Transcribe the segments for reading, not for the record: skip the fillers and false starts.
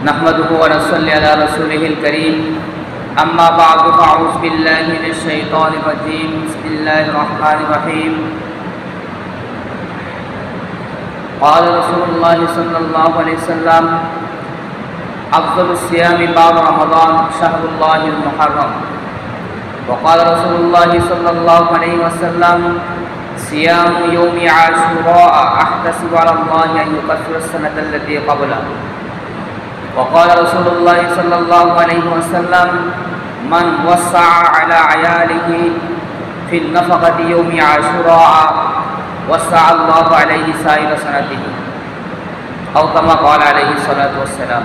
नहमदुहु व नसल्ली अला रसूलिहिल करीम अम्मा बअद फ़अऊज़ु बिल्लाहि मिनश शैतानिर रजीम बिस्मिल्लाहिर रहमानिर रहीम क़ाल रसूलुल्लाहि सल्लल्लाहु अलैहि वसल्लम अफ़ज़लुस सियामि बअद रमज़ान शहरुल्लाहिल मुहर्रम व क़ाल रसूलुल्लाहि सल्लल्लाहु अलैहि वसल्लम सियाम यौमि आशूरा अहतसिबु अलल्लाहि अन युकफ़्फ़िरा अस्सनतल्लती क़बलहु वक़ाल रसूलुल्लाह सल्लल्लाहु अलैहि वसल्लम मन वस्सअ अला अयालिहि फिन नफ़क़ति यौमि आशूरा वस्सअ अल्लाहु अलैहि साइर सनतिहि औ कमा क़ाल अलैहि सलातु वस्सलाम।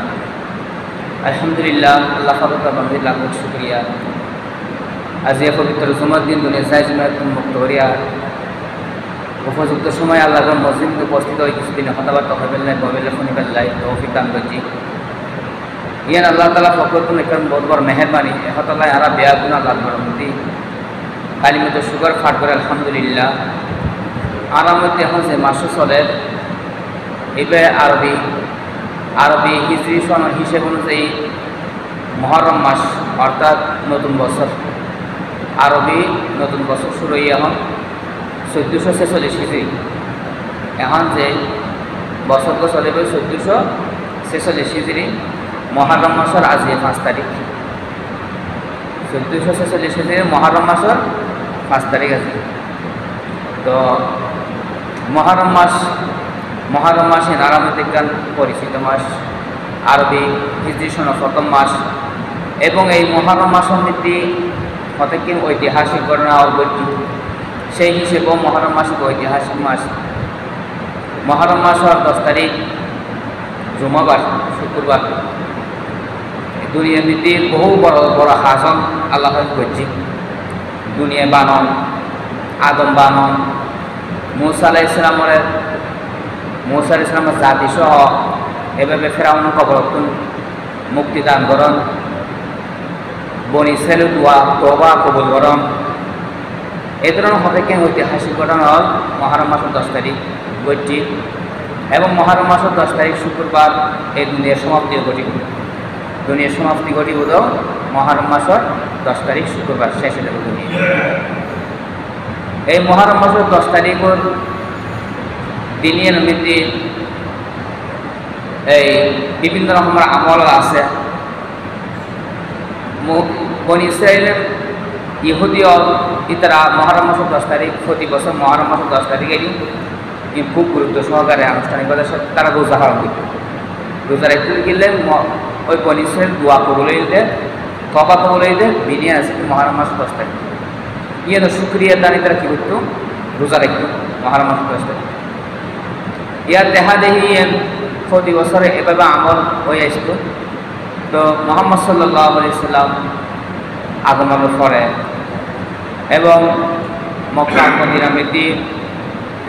अल्हम्दुलिल्लाह, अल्लाह का बंदे लाख शुक्रिया। आज ये पवित्र जुमार दिन दुनिया साइज में तुम मुक्त हो रिया उपयुक्त समय अल्लाह का मस्जिद में उपस्थित हो किसी दिन हताबात हबेल्ला बबेल्ला फुनी बेल्ला तौफीक दान करजी ইয়ান আল্লাহ তাআলা ফকরতুন একরাম বহুত বড় মেহেরবানি হতালা আরা বেয়াগুনা আল্লাহর মধ্যে কালিমত শুকর ফাট করে আলহামদুলিল্লাহ। আরামতে এখন যে মাস চলে এবে আরবি হিজরি সন হিসেব অনুযায়ী মুহররম মাস অর্থাৎ নতুন বছর। আরবি নতুন বছর শুরু হয়ে এখন 1446 হিজরি। এখন যে বছর চলে 1446 হিজরি মহরম মাসের আজ 5 তারিখ 1446 হিজরি মহরম মাসের 5 তারিখ আছে। তো মহরম মাসে আরামতে গান পরিচিত মাস, আরবি হিজরি সন প্রথম মাস এবং এই মহরম মাসের মধ্যে কতকিন ঐতিহাসিক ঘটনা অবধি সেই হিসেবেও মহরম মাস ঐতিহাসিক মাস। মহরম মাসের 10 তারিখ জুমাবার শুক্রবার দুনিয়া মধ্যে বহু বড় বড় হাসন আল্লাহ করছি। দুনিয়া বানন, আদম বানন, মুসা আলাইহিস সালামের জাতি সহ এভাবে ফেরাউন কবরতুন মুক্তি দান করন, বনি ইসরাইল দোয়া তওবা কবুল করন। এই ধরনের হতেকে ঐতিহাসিক ঘটনা মহরম মাসের 10 তারিখ ঘটছি এবং মহরম মাসের 10 তারিখ শুক্রবার এই দুনিয়ার সমাপ্তি ঘটিব। দুনিয়ার সমাপ্তি ঘটিব তো মহরম মাসের 10 তারিখ শুক্রবার শেষ হয়ে যাবে দুনিয়া। এই মহরম মাসের 10 তারিখের দিনের মধ্যে এই বিভিন্ন রকমের আমল আছে। বনি ইসরাইলের ইহুদিও ইতারা মহরম মাসের 10 তারিখ প্রতি বছর মহরম মাসের 10 তারিখে খুব গুরুত্ব সহকারে আনুষ্ঠানিকতার সাথে তারা রোজা পালন করত। রোজা রাখতে গেলে ওই বনি ইসরাইল দোয়া কবুল হইতে তওবা কবুল হইতে বিনিয়ে আছে মহরম মাসের 10 তারিখ। ইয়ে শুক্রিয়া দানি তারা কী করতো? রোজা রাখতো মহরম মাসের 10 তারিখ। ইয়ার দেখা দেখি প্রতি বছরে এভাবে আমল হয়ে আসতো। তো মুহাম্মদ সাল্লাল্লাহু আলাইহি সাল্লাম আগমনের পরে এবং মক্কা মদিনা মধ্যে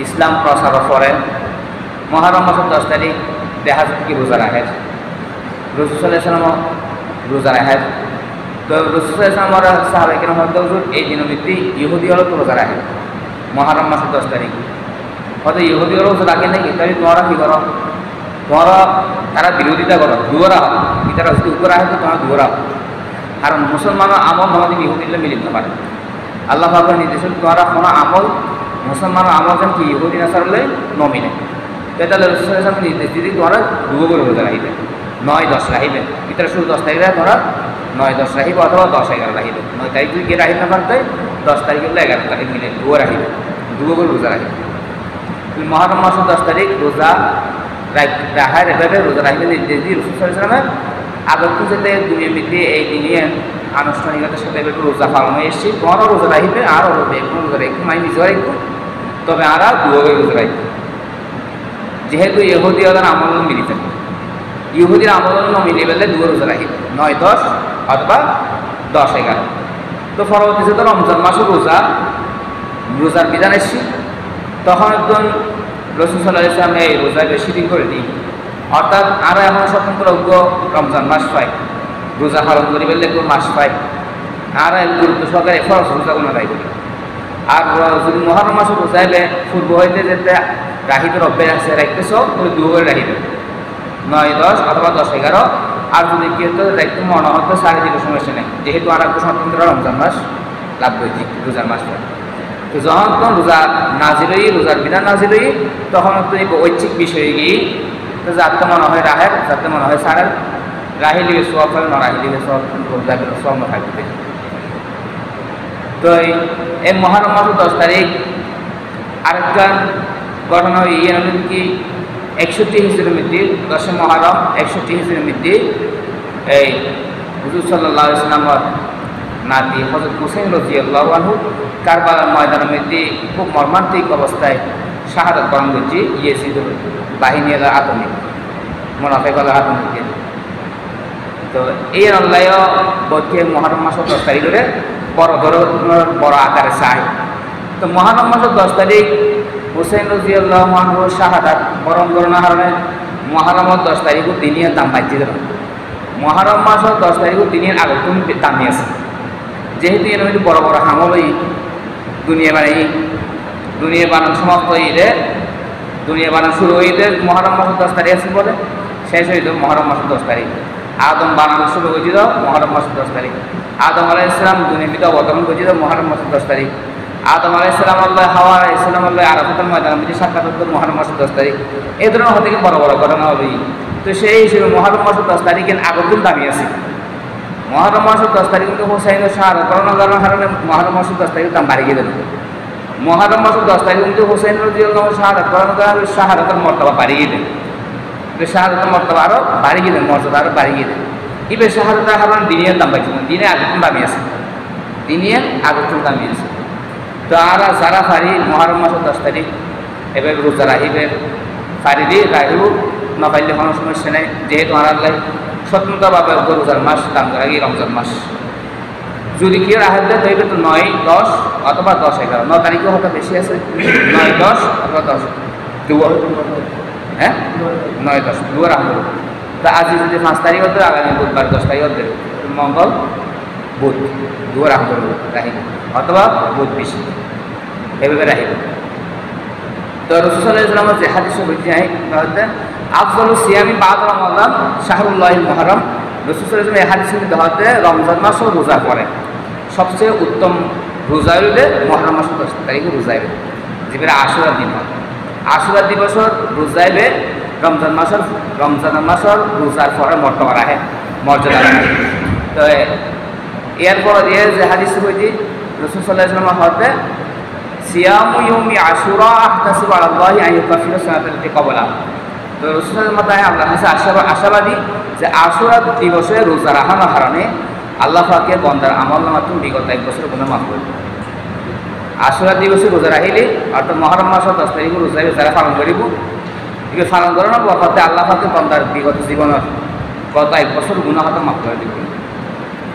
ইসলাম প্রচারের পরে মহরম মাসের 10 তারিখ দেখা যাচ্ছে কি রোজা রাখে। রাসূল সাল্লাল্লাহু আলাইহি ওয়াসাল্লাম রোজা রাখে। তো রাসূল সাল্লাল্লাহু আলাইহি ওয়াসাল্লাম সাহাবায়ে কেরাম হুজুর এই দিনের মধ্যে ইহুদি হলো তো রোজা রাখে মহরম মাসের 10 তারিখ। হয়তো ইহুদি হলো রোজা রাখে নাকি তাই তোমরা কী করো? তোমরা তারা বিরোধিতা করো, দুয়ারা হো ইতারা যদি উপরে আসে তো তোমরা দুয়ারা হো। কারণ মুসলমানের আমল আমাদের ইহুদিলে মিলিত পারে। আল্লাহ পাকের নির্দেশ তোমরা কোনো আমল মুসলমানের আমল যেন কি ইহুদি নাসারলে নমিনে। তাহলে রাসূল সাল্লাল্লাহু আলাইহি ওয়াসাল্লাম নির্দেশ দিদি তোমরা দুয়ো করে রোজা রাখিবে, 9-10 রাখিবে। ইতারা শুধু 10 তারিখে তোমরা 9-10 রাখিবে অথবা 10-11 রাখিবে। 9 তারিখ যদি রাখি না পারতে 10 তারিখ হলে 11 তারিখ মিলে দুয়ো রাখিবে, দুয়ো করে রোজা রাখিবে। মহরম মাসের 10 তারিখ রোজা রাখার এভাবে রোজা রাখবে নির্দেশ দিয়ে রাসূল সাল্লাল্লাহু আলাইহি ওয়াসাল্লাম আগত যেতে দুনিয়া মধ্যে এই দিনে আনুষ্ঠানিকতার সাথে এভাবে রোজা পালন হয়ে এসেছি। তোমারও রোজা রাখবে আর রোজা এখন রোজা রাখবো আমি নিজেও রাখবো, তবে আর দুভাবে রোজা রাখবো। যেহেতু ইহুদি ওদের আমল মিলিত ইহুদির আমল মিলিয়ে ফেললে দুটো রোজা রাখিবে 9-10 অথবা 10-11। তো পরবর্তীতে তো রমজান মাসে রোজার বিধান এসেছি। তখন একজন রাসূল সাল্লাল্লাহু আলাইহি ওয়াসাল্লাম এই রোজা বেশি দিন করে দিই, অর্থাৎ আরও এখন স্বতন্ত্র রমজান মাস পায়, রোজা পালন করি বললে একটু মাস পায় আর গুরুত্ব সহকারে ফরজ রোজাগুলো আদায় করি। আর যদি মহরম মাসে রোজাইলে পূর্ব হইতে যেতে রাহিবের অভ্যাস আছে রাখতেছ ওই দু করে রাহিবে 9-10 অথবা 10-11 আর যদি কেউ তো একটু মনে হতো সাড়ে দিলে সমস্যা নেই, যেহেতু আর একটু স্বতন্ত্র রমজান মাস লাভ হয়েছি রোজার মাসটা। তো যখন তখন রোজা নাজিল হই, রোজার বিধান নাজিল হই, তখন তো এই ঐচ্ছিক বিষয়ে গিয়ে তো যাতে মনে হয় রাহের, যাতে মনে হয় সারের, রাহিলিগে সব হয় না রাহিলিগে সব সব না থাকবে। তো এই মহরম মাসের 10 তারিখ আরেকটা ঘটনা ইয়ে কি 61 হিজরি মধ্যে 10 মহরম 61 হিজরি মধ্যে এই হুজুর সাল্লাল্লাহু আলাইহি ওয়াসাল্লামের নাতি হযরত হুসাইন রাদিয়াল্লাহু আনহু কারবালার ময়দানের মধ্যে খুব মর্মান্তিক অবস্থায় শাহাদাত বরণ করছে ইয়েজিদের বাহিনী এলার আতঙ্কে, মুনাফিকদের আতঙ্কে। তো এই আল্লাহ বলছে মহরম মাসের 10 তারিখ ধরে বড় ধরনের বড় আকারে চায়। তো মহরম মাসের 10 তারিখ হুসাইন রাদিয়াল্লাহু আনহু শাহাদাত বরণ করার কারণে মহরমের 10 তারিখও দিনের দাম বাড়ছে দেন। মহরম মাসের 10 তারিখও দিনের আগতুন দাম নিয়েছে, যেহেতু এর মধ্যে বড় বড় হামলই দুনিয়া বানানো সমাপ্ত হইলে, দুনিয়া বানানো শুরু হইলে মহরম মাসের 10 তারিখ আছে বলে, শেষ হইল মহরম মাসের 10 তারিখ। আদম বানানো শুরু হয়েছিল মহরম মাসের 10 তারিখ। আদম আলাইহিস সালাম দুনিয়ার ভিতরে অবতরণ করেছিল মহরম মাসের 10 তারিখ। আদম আলাইহিস সালাম আল্লাহ হাওয়া আলাইহিস সালাম আল্লাহ আরাফাতের ময়দানের মধ্যে সাক্ষাৎ হতো মহরম মাসের 10 তারিখ। এই ধরনের হতে বড় বড় ঘটনা হবেই। তো সেই হিসেবে মহরম মাসের 10 তারিখের আগতুন দামি আছে। মহরম মাসের 10 তারিখ কিন্তু হুসাইনের শাহাদাত বরণের কারণে মহরম মাসের 10 তারিখ দাম বাড়িয়ে দিল। মহরম মাসের 10 তারিখ কিন্তু হুসাইন রাদিয়াল্লাহু আনহু শাহাদাত বরণের কারণে শাহাদাতের মর্তবা বাড়িয়ে দেন। শাহাদাতের মর্তবা আরও বাড়িয়ে দেন, মর্যাদা আরও বাড়িয়ে দেন। এবার শাহাদাতের কারণে দিনের দাম বাড়ছে না, দিনে আগতুন দামি আছে, দিনের আগতুন দামি আছে। তো আর যারা পারি মহরম মাসের 10 তারিখ এবার রোজা রাহিবের পারি দিয়ে রাহিব না পারলে কোনো সমস্যা নেই, যেহেতু আর আল্লাহ স্বতন্ত্রভাবে রোজার মাস দান করা গিয়ে রমজান মাস। যদি কেউ রাহের দেয় তাহলে তো 9, 10 অথবা 10, 11, 9 তারিখেও হয়তো বেশি আছে, 9, 10 অথবা 10 দুয়া, হ্যাঁ 9, 10 দুয়া রাখবো। তা আজ যদি 5 তারিখ হতো, আগামী বুধবার 10 তারিখ হতো, মঙ্গল বুধ দুয়া রাখবো রাহিব, অথবা বুধ বেশি এভাবে রাহিব। তো রাসূল সাল্লাল্লাহু আলাইহি ওয়াসাল্লাম যে হাদিসে বলছেন আফজালু সিয়ামি বা'দা রমাদান শাহরুল্লাহিল মুহররম, রাসূল সাল্লাল্লাহু আলাইহি ওয়াসাল্লাম এই হাদিসের মধ্যে হতে রমজান মাসও রোজা করে সবচেয়ে উত্তম রোজা হইলে মুহররম মাসের 10 তারিখে রোজা হইবে, যেটা আশুরা দিন হয়। আশুরা দিবসের রোজা হইবে রমজান মাসের রোজার পরে মর্তবা রাখে, মর্যাদা রাখে। তো এরপর দিয়ে যে হাদিস হইতে রাসূল সাল্লাল্লাহু আলাইহি ওয়াসাল্লাম হতে সিয়ামু ইয়াউমি আশুরা আহতাসিবু আলাল্লাহি আন ইউকাফিরা সানাতাল্লাতি ক্বাবলা। তো রাসূলের মাথায় আল্লাহর কাছে আশাবাদী যে আশুরা দিবসে রোজা রাখার কারণে আল্লাহ পাকের বান্দার আমলনামা বিগত 1 বছরের গুনাহ মাফ করে দেন। আশুরা দিবসে রোজা রাখিলে অর্থাৎ মুহররম মাসের 10 তারিখে রোজা যারা পালন করিব, এই পালন করার বরকতে আল্লাহ পাকের বান্দার বিগত জীবনের গত 1 বছর গুনাহ হয়তো মাফ করে দিবেন।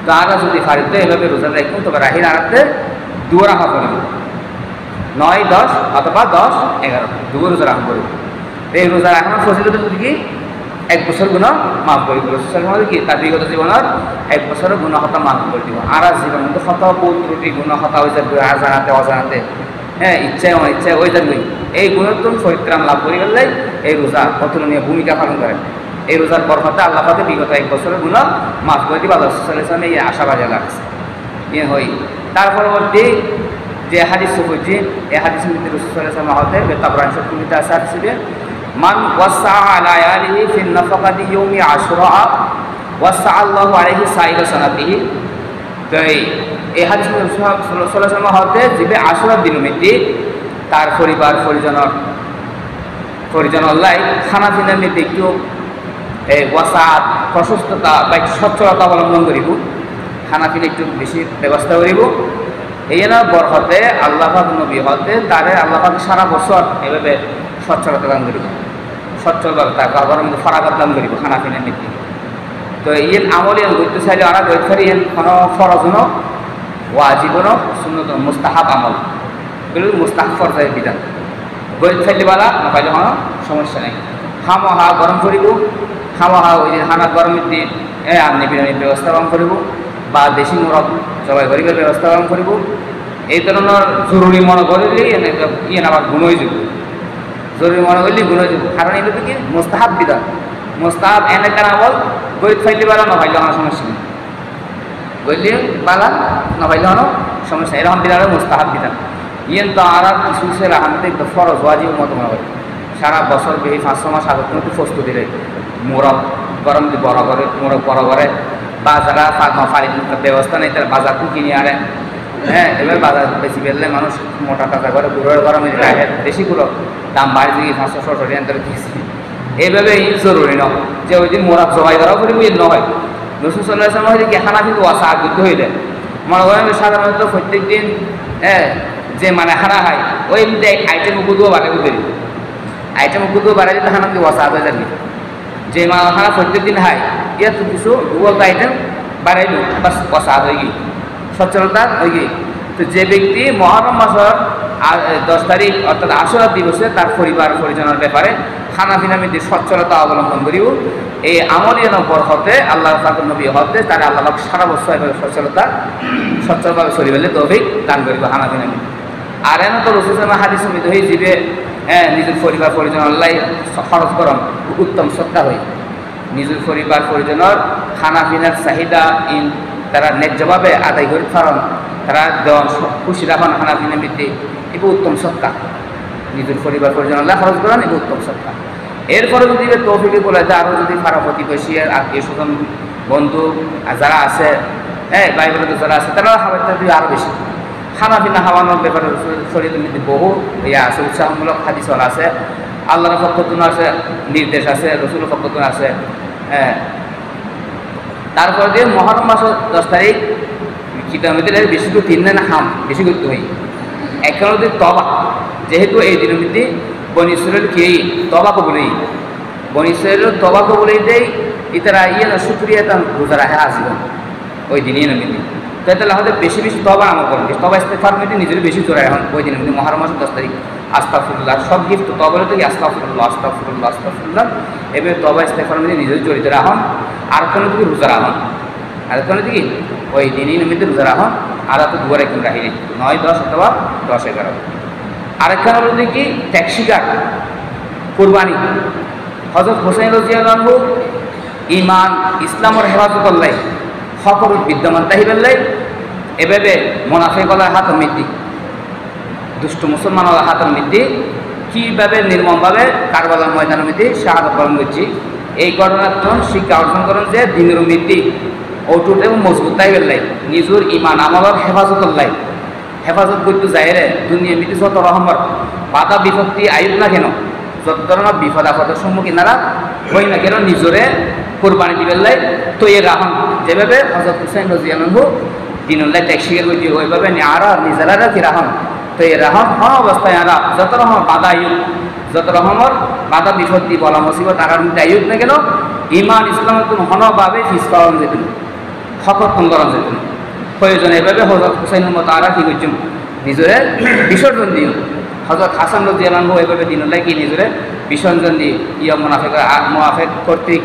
তারা যদি ফারিতে এভাবে রোজা রাখুন তবে রাহির আরাতে দুয়া রাখা করিব, 9, 10 অথবা 10, 11 দুয়া রোজা রাখা করিব। এই রোজা রাখার ফজিলত যদি কি 1 বছর গুনাহ মাফ করে দিব, কি তার বিগত জীবনের 1 বছরের গুনাহ হতা মাফ করে দিব। আর জীবন মধ্যে কত বহুত ত্রুটি গুনাহ হতা হয়ে যাবে, জানাতে অজানাতে, হ্যাঁ ইচ্ছায় অনিচ্ছায় হয়ে যাবে। এই গুণের তো পরিত্রাণ লাভ করে গেলে এই রোজা অতুলনীয় ভূমিকা পালন করে। এই রোজার বরকতে আল্লাহ পাকে বিগত 1 বছরের গুনাহ মাফ করে দিব। আল্লাহ সাল্লাল্লাহু আলাইহি ওয়াসাল্লাম এই আশাবাদী লাগছে ইয়ে হই। তার পরবর্তী যে হাদিস হচ্ছে এই হাদিসের মধ্যে রাসূল সাল্লাল্লাহু আলাইহি ওয়াসাল্লাম হতে তাবরানী শরীফে আছে মান ওয়াসা আলা আলিহি ফিন নাফাকাতি ইয়াউমি আশুরা ওয়াসা আল্লাহু আলাইহি সাইরা সানাতিহি। তো এই হাদিস রাসূল সাল্লাল্লাহু আলাইহি ওয়াসাল্লাম হতে যে আশুরার দিনের মধ্যে তার পরিবার পরিজন আল্লাহ খানা পিনার মধ্যে একটু ওয়াসাত প্রশস্ততা বা সচ্ছলতা অবলম্বন করিব, খানা পিনা একটু বেশি ব্যবস্থা করিব। এই জন্য বরকতে আল্লাহ পাক নবী হতে তারে আল্লাহ পাক সারা বছর এভাবে সচ্ছলতা দান করিব, সচ্ছলভাবে তার বাবার মধ্যে ফরাগত দান করিব খানা পিনার মধ্যে। তো ইয়েন আমল ইয়েন করতে চাইলে ওরা দৈথারি ইয়েন কোনো ফরজনো ওয়াজিবনো সুন্নত মুস্তাহাব আমল, এগুলো মুস্তাহাব ফরজের বিধান। বই ফেললে বালা না পাইলে কোনো সমস্যা নেই। খামোহা গরম করিব, খামোহা ওই যে হানা গরমের দিন আপনি বিরিয়ানির ব্যবস্থা করিব বা দেশি মোরগ জবাই করিবার ব্যবস্থা করিব। এই ধরনের জরুরি মনে করলেই ইয়ে আবার গুণ হয়ে যাব, জরুরি মনে করলেই গুণ হয়ে যাব। কারণ এগুলো কি মুস্তাহাব বিধান, মুস্তাহাব এনে কেন বল গরিব ফাইলে বালা নভাইলে কোনো সমস্যা নেই, গইলে বালা নভাইলে কোনো সমস্যা, এরকম বিধান মুস্তাহাব বিধান। ইয়েন তো আর কিছু সে রাহামতে একটু ফরজ ওয়াজিব মতো মনে হয় সারা বছর বেশি 5-6 মাস আগত কিন্তু প্রস্তুতি দেয় মোরগ গরম দিয়ে বড় করে মোরগ বড় করে বাজারা ফাড়ি ব্যবস্থা নেই, তার বাজার তো কিনে আনে। হ্যাঁ, এবার বাজার বেশি বেরলে মানুষ মোটা টাকা করে গুঁড়োর গরমে গায়ে বেশি গুঁড়ো দাম বাড়ি দিয়ে 500-600 টাকা দিয়েছি। এইভাবে জরুরি নয় যে ওই দিন মোরগ জবাই করা করি বুঝি নয়। রসুল সাল্লাল্লাহু আলাইহি ওয়াসাল্লাম হইলে কি খানা কিন্তু ওয়াসা আগুদ্ধ হইলে মনে করেন সাধারণত প্রত্যেক দিন হ্যাঁ যে মানে হারা হয় ওই আইটেম উকুদও বাড়ে উঠেরি আইটেম উকুদও বাড়াই দিতে খানা কিন্তু ওয়াসা হয়ে যাবে। যে খানা প্রত্যেক দিন হয় ইয়া তো কিছু গুগল আইটেম বাড়াইল বাস ওয়াসা হয়ে গিয়ে সচ্ছলতা হয়ে গিয়ে। তো যে ব্যক্তি মহরম মাসের 10 তারিখ অর্থাৎ আশুরা দিবসে তার পরিবার পরিজনের ব্যাপারে খানা পিনা মধ্যে সচ্ছলতা অবলম্বন করিব, এই আমলীয় নম্বর হতে আল্লাহ ফাকুর নবী হতে তারা আল্লাহ সারা বছর এভাবে সচ্ছলভাবে চলি পেলে তৌফিক দান করিব খানা পিনা মধ্যে। আর এনে তো রসুল হাদিস সমিত হয়ে যাবে হ্যাঁ নিজের পরিবার পরিজন আল্লাহ খরচ করম উত্তম সত্তা হই নিজের পরিবার পরিজনের খানা পিনার চাহিদা তারা ন্যায্যভাবে আদায় করে ফারণ তারা দেওয়ান খুশি রাখন খানা পিনা বৃদ্ধি এগুলো উত্তম সত্তা নিজের পরিবার পরিজন আল্লাহ খরচ করেন এগুলো উত্তম সত্তা। এরপরে যদি তৌফিকে বলে যে আরও যদি ফারা প্রতিবেশী আত্মীয় স্বজন বন্ধু যারা আছে হ্যাঁ ভাই বোন যারা আছে তারা খাবার দিবে আরও বেশি। খানা পিনা খাওয়ানোর ব্যাপারে শরীরের মধ্যে বহু ইয়া আছে উৎসাহমূলক হাদিস আছে, আল্লাহর পক্ষতুন আছে নির্দেশ আছে, রসুলের পক্ষতুন আছে। হ্যাঁ, তারপর দিয়ে মহরম মাসের 10 তারিখ কিতাবের বেশি করে 3 দিন হাম বেশি করতে হয়। এক কারণে তবা যেহেতু এই দিনের মধ্যে বনি ইসরাইল কি তবা কবলেই বনি ইসরাইল তবা কবলেই দেয় ইতারা ইয়ে না শুক্রিয়া তার রোজা রাখে আজীবন ওই দিনই নমিতি। তো তাহলে আমাদের বেশি বেশি তবা আমল করবে, তবা ইস্তেগফার মধ্যে নিজের বেশি জোরে এখন ওই দিনের মধ্যে মহরম মাসের 10 তারিখ আস্তাগফিরুল্লাহ সব গিফট তবা বলে তো আস্তাগফিরুল্লাহ আস্তাগফিরুল্লাহ আস্তাগফিরুল্লাহ এবার তবা ইস্তেগফার মধ্যে নিজের জড়িত রাখুন। আর কোনো দিকে রোজা রাখুন, আর কোনো দিকে ওই দিনই নমিতে রোজা রাখুন। আর তো দুবার একদিন রাখিনি 9-10 অথবা 10-11। আরেকখান হল কি ত্যাগ স্বীকার কুরবানি। হযরত হুসাইন রাদিয়াল্লাহু আনহু ইমান ইসলামের হেফাজত আল্লাহ সকল বিদ্যমান তাহিবাল্লাই এভাবে মোনাফিকলার হাত মৃত্যু দুষ্ট মুসলমানের হাত মৃত্যু কীভাবে নির্মমভাবে কারবালার ময়দানের মধ্যে শাহাদত বরণ করছি। এই ঘটনার শিক্ষা অর্জন করেন যে দিনের মৃত্যু অটুট এবং মজবুত তাহিবাল্লাই নিজের ইমান আমলের হেফাজত আল্লাহ হেফাজত করতে যায় রে দুনিয়া মৃত্যু যত রহমত বাধা বিপত্তি আয়ুক না কেন যত ধরনের বিপদ আপদের সম্মুখীন নারা হই না কেন নিজরে কোরবানি দিবেল্লাই তো এ রাহন যেভাবে হযরত হুসাইন রাদিয়াল্লাহু আনহু দিনুল্লাহ ত্যাগ স্বীকার করছি ওইভাবে আরা নিজেরা কি রাহন তো এ রাহন হন অবস্থায় আরা যত রকম বাধা আয়ুক যত রকমের বাধা বিপত্তি বলা মুসিবত আগার মধ্যে আয়ুক না কেন ইমান ইসলামের কোনো হনভাবে ফিস পাওয়া যেত হকর্তন করা যেত প্রয়োজন। এভাবে হযরত হুসাইনের মতো আরা কি করছেন নিজের বিসর্জন দিও। হযরত হাসান রাদিয়াল্লাহু আনহু এভাবে দিনুল্লাহ কি নিজের বিসর্জন দিয়ে ইয়া মুনাফিক কর্তৃক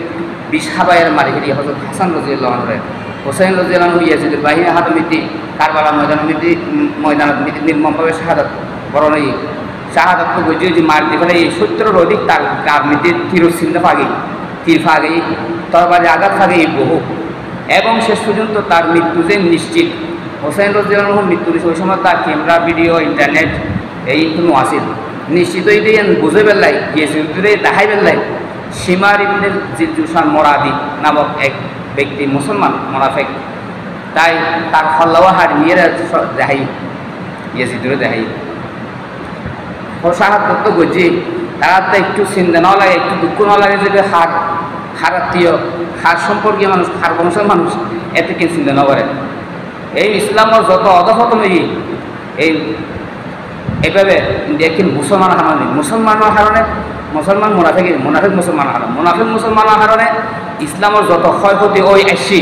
বিশহাবায়ের মারি দিয়ে হযরত হাসান রাদিয়াল্লাহু আনহু হুসাইন রাদিয়াল্লাহু আনহু ইয়াজিদের বাহিনী হাত মৃত্যু কারবালা ময়দান নির্মমভাবে শাহাদাত বরণ এই শাহাদাত তো বুঝিয়ে যে মার দিয়ে ফেলে এই 70-এর অধিক তার মৃত্যু তীর ফাগে তরবারি আঘাত ফাগে এই বহু এবং শেষ পর্যন্ত তার মৃত্যু যে নিশ্চিত। হুসাইন রাদিয়াল্লাহু আনহু মৃত্যুর ওই সময় তার ক্যামেরা ভিডিও ইন্টারনেট এই কোনো আসিল নিশ্চিত দিয়ে বুঝে পেলাই গিয়েছে দেখাই পেলাই সীমার ইবনে জিলজুশান মোরাদি নামক এক ব্যক্তি মুসলমান মোনাফেক তাই তার ফল্লাওয়া হার নিয়ে দেখাই গিয়েছে দেখাই সাহায্য করতে গজি তারা তো একটু চিন্তা না লাগে একটু দুঃখ না লাগে যে হারাত্মীয় হার সম্পর্কীয় মানুষ হার বংশের মানুষ এতে কি চিন্তা না করে। এই ইসলামের যত অধপতন এই এইভাবে দেখেন মুসলমান হারণে মুসলমানের কারণে মুসলমান মুনাফিক মুসলমানের কারণে ইসলামের যত ক্ষয়ক্ষতি ওই আসি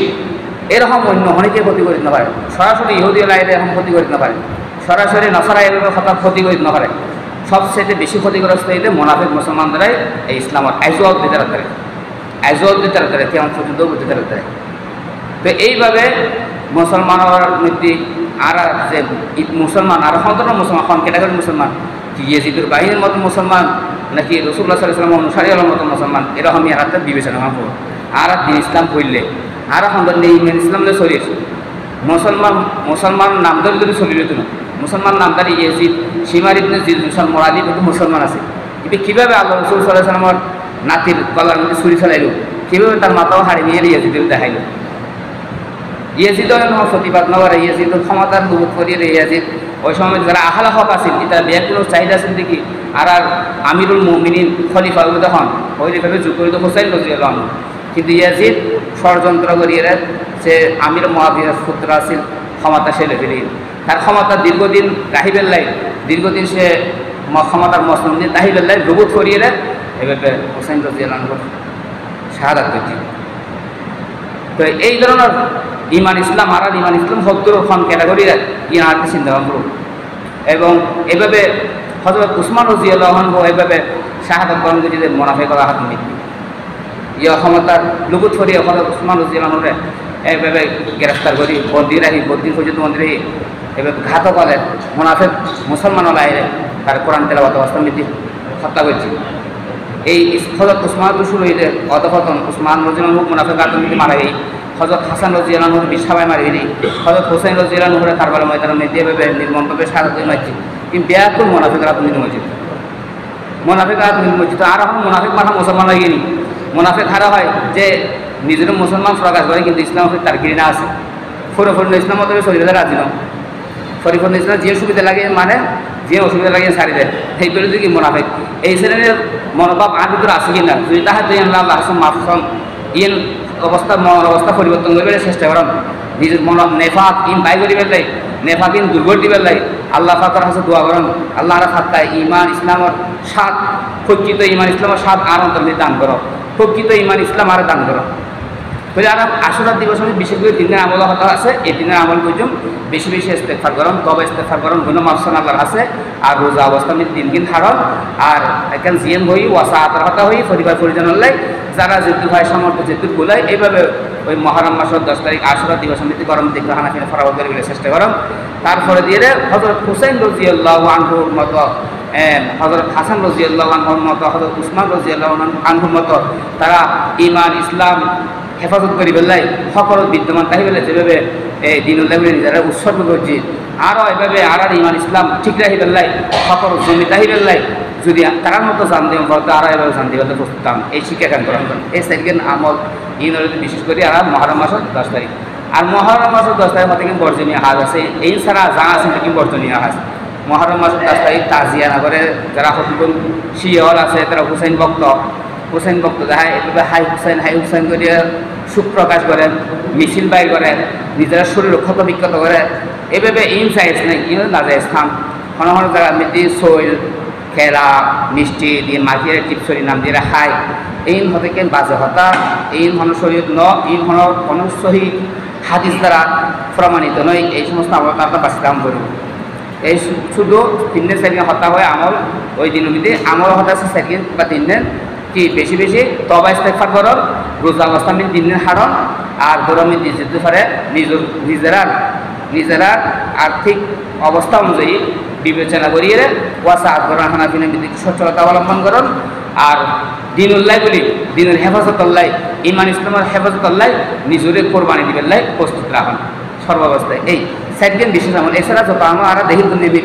এরকম অন্য অনেকে ক্ষতি করিতে না পারে। সরাসরি ইহুদি লাইলে এরকম ক্ষতি করিতে না পারে, সরাসরি নসারা এভাবে ক্ষতি করিতে না পারে। সবচেয়ে বেশি ক্ষতিগ্রস্ত হইতে মুনাফিক মুসলমানরাই এই ইসলামের আইজুয়াল দিতে রাখতে কেমন পর্যন্ত দিতে রাখতে। তো এইভাবে মুসলমানের মধ্যে আর যে মুসলমান আর সাধারণ মুসলমান ক্যাটাগরি মুসলমান ইয়াজিদুর বাহিনীর মতো মুসলমান নাকি রসুল্লাহ সাল্লাল্লাহু আলাইহি ওয়াসাল্লাম অনুসারী হওয়ার মতো মুসলমান এরকম ইয়ারাতে বিবেচনা করব আর দিন ইসলাম পড়লে আর সৌন্দর্য ইমান ইসলাম শরীর মুসলমান নামদারি যদি চলিলে তো মুসলমান নামদারি ইয়াজিদ সীমার ইবনে জিলজুসাল মোরাদি কিন্তু মুসলমান আছে কিন্তু কীভাবে আল্লাহ রসুল সাল্লাল্লাহু আলাইহি ওয়াসাল্লামের নাতির গলার মধ্যে ছুরি চালাইল কীভাবে তার মাথাও হাড়ি নিয়ে ইয়াজিদের দেখাইল ইয়াজিদও প্রতিবাদ নগরে ইয়াজিদের ক্ষমতার দুবোধ করিয়ে ইয়াজিদ ওই সময় যারা আহলা হক আছিল এটা ব্যাকুল চাহিদা আছিল দেখি আর আমিরুল মুমিনিন খলিফা তখন ওইভাবে যুগরিত হোসেন রাদিয়াল্লাহু আনহু কিন্তু ইয়াজিদ ষড়যন্ত্র করিয়ে সে আমির মুআবিয়ার পুত্র আছিল ক্ষমতা সে লেভেলে তার ক্ষমতা দীর্ঘদিন রাহিবেল্লাই দীর্ঘদিন সে ক্ষমতার মসনদ দিয়ে তাহিবেল্লাই দুবোধ করিয়ে এভাবে হোসেন রাদিয়াল্লাহু আনহু শাহাদাত করছে। তো এই ধরনের ইমান ইসলাম আর ইমান ইসলাম সত্তর খন ক্যাটাগরির ইনারকে চিন্তা ভাবনা করুন এবং এভাবে হযরত উসমান রাদিয়াল্লাহু আনহু এভাবে শাহাদাত বরণ করে যে মুনাফিকরা হাত মৃত্যু ইয়া ক্ষমতার লুকুত করিয়ে হযরত উসমান রাদিয়াল্লাহু আনহুরে এভাবে গ্রেফতার করি বন্দি পর্যন্ত বন্দি রাখি এভাবে ঘাতক হলে মুনাফিক মুসলমান হলে তার কোরআন তেলাওয়াত অবস্থা মৃত্যু হত্যা করছি। এই হযরত উসমান শুরু হইলে অধপতন উসমান রাদিয়াল্লাহু আনহু মুনাফিক আত্মীয় মারা গেই হযরত হাসান রাদিয়াল্লাহু আনহু বিছাবাই মারি গেলি হযরত হোসেন রাদিয়াল্লাহু আনহু কারবালা ময়দানে মেদিয়ে ভাবে নির্মমভাবে শাহাদাত মারছি কিন্তু ব্যাকুল মুনাফিকরা তুমি মসজিদ মুনাফিকরা তুমি মসজিদ আর এখন মুনাফিক মাথা মুসলমান হয়ে গেলি মুনাফিক হারা হয় যে নিজের মুসলমান প্রকাশ করে কিন্তু ইসলাম তার ঘৃণা আছে ফরিফুল ইসলাম মতো শরীরে রাজি নয় ফরিফুল ইসলাম যে সুবিধা লাগে মানে যে অসুবিধা লাগে সারি দেয় সেইগুলো কি মুনাফিক এই শ্রেণীর মনোভাব আর ভিতরে আছে কিনা যদি তাহার দিয়ে আল্লাহ হাসম মাফসম ইন অবস্থা মন অবস্থা পরিবর্তন করবে চেষ্টা করেন নিজের মন নেফাক ইন বাই করিবে লাই নেফাক ইন দুর্বল দিবে লাই আল্লাহ ফাকর হাসে দোয়া করেন আল্লাহ ফাত্তায় ইমান ইসলামের স্বাদ প্রকৃত ইমান ইসলামের স্বাদ আর অন্তর্নিত দান করো প্রকৃত ইমান ইসলাম আর দান করো বলে আর আশুরা দিবস বিশেষ করে দিনের আমল হতা আছে এই দিনের আমল পর্যন্ত বেশি বেশি ইস্তেগফার করুন তবে ইস্তেগফার করুন গুনাহ মাফসান আল্লাহর আছে আর রোজা অবস্থা আমি দিন হারন আর এখন জিএম হই ওয়াসা আতার হতা হই পরিবার পরিজনের যারা যেহেতু ভাই সামর্থ্য যেহেতু গোলায় এইভাবে ওই মহরম মাসের 10 তারিখ আশুরা দিবস সমিতি গরম দেখবে হানাফিনে ফরাবত করে চেষ্টা করুন তারপরে দিয়ে হযরত হুসাইন রাদিয়াল্লাহু আনহুর মতো হযরত হাসান রাদিয়াল্লাহু আনহুর মতো হযরত উসমান রাদিয়াল্লাহু আনহুর মতো তারা ঈমান ইসলাম হেফাজত করি বেলাই সকল বিদ্যমান তাই বেলে যেভাবে এই দিনুল্লাহ নিজেরা উৎসর্গ করছি আরও এভাবে আর ঈমান ইসলাম ঠিক রাখি বেলাই সকল জমি তাহি বেলাই যদি তার মতো জান দিব বলতে আরও এভাবে জান দিবে প্রস্তুতাম এই শিক্ষা গ্রহণ করেন এই সেকেন্ড আমল ইনর বিশেষ করে আর মহরম মাসের 10 তারিখ আর মহরম মাসের 10 তারিখ মধ্যে কিন্তু বর্জনীয় হাজ আছে এই ছাড়া যা আছে কিন্তু বর্জনীয় হাজ মহরম মাসের 10 তারিখ তাজিয়া নগরে যারা হকিবুল শিয়র আছে তারা হুসাইন ভক্ত দেখায় এভাবে হাই হুসাইন করে সুখ প্রকাশ করেন মিছিল বাইর করেন নিজেরা শরীর ক্ষত বিক্ষত করে এভাবে ইনসাইজ নেই কিন্তু নাজায় স্থান কোনো কোনো জায়গা মেয়েটি শৈল খেলা মিষ্টি দিয়ে মাটির টিপসরি নাম দিয়ে খায় এই হতে কেন বাজে হতা এই হন শরীর ন এই হন কোনো সহি হাদিস দ্বারা প্রমাণিত নয় এই সমস্ত আমল আপনার বাঁচতে কাম করব এই শুধু 3 দিন 4 দিন হতা হয় আমল ওই দিনের মধ্যে আমল হতা আছে 4 দিন বা 3 দিন কি বেশি বেশি তবা ইস্তেগফার করুন রোজা অবস্থা আমি 3 দিন হারন আর গরমে যেতে পারে নিজেরা আর্থিক অবস্থা অনুযায়ী বিবেচনা করিয়ে ওয়াসা আদগর হানাফিনে বিদিক সচ্ছলতা অবলম্বন করুন আর দিনুল্লাহ বলি দিনের হেফাজত আল্লাহ ইমান ইসলামের হেফাজত আল্লাহ নিজের কোরবানি দিবেন লাই প্রস্তুত রাখুন সর্বাবস্থায় এই 4 দিন বিশেষ আমল এছাড়া যত আমল আর দেখি নিবি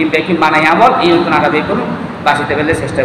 ইম্প্যাক্ট বানাই আমল এই নতুন আরা বের করুন বাসিতে পেলে চেষ্টা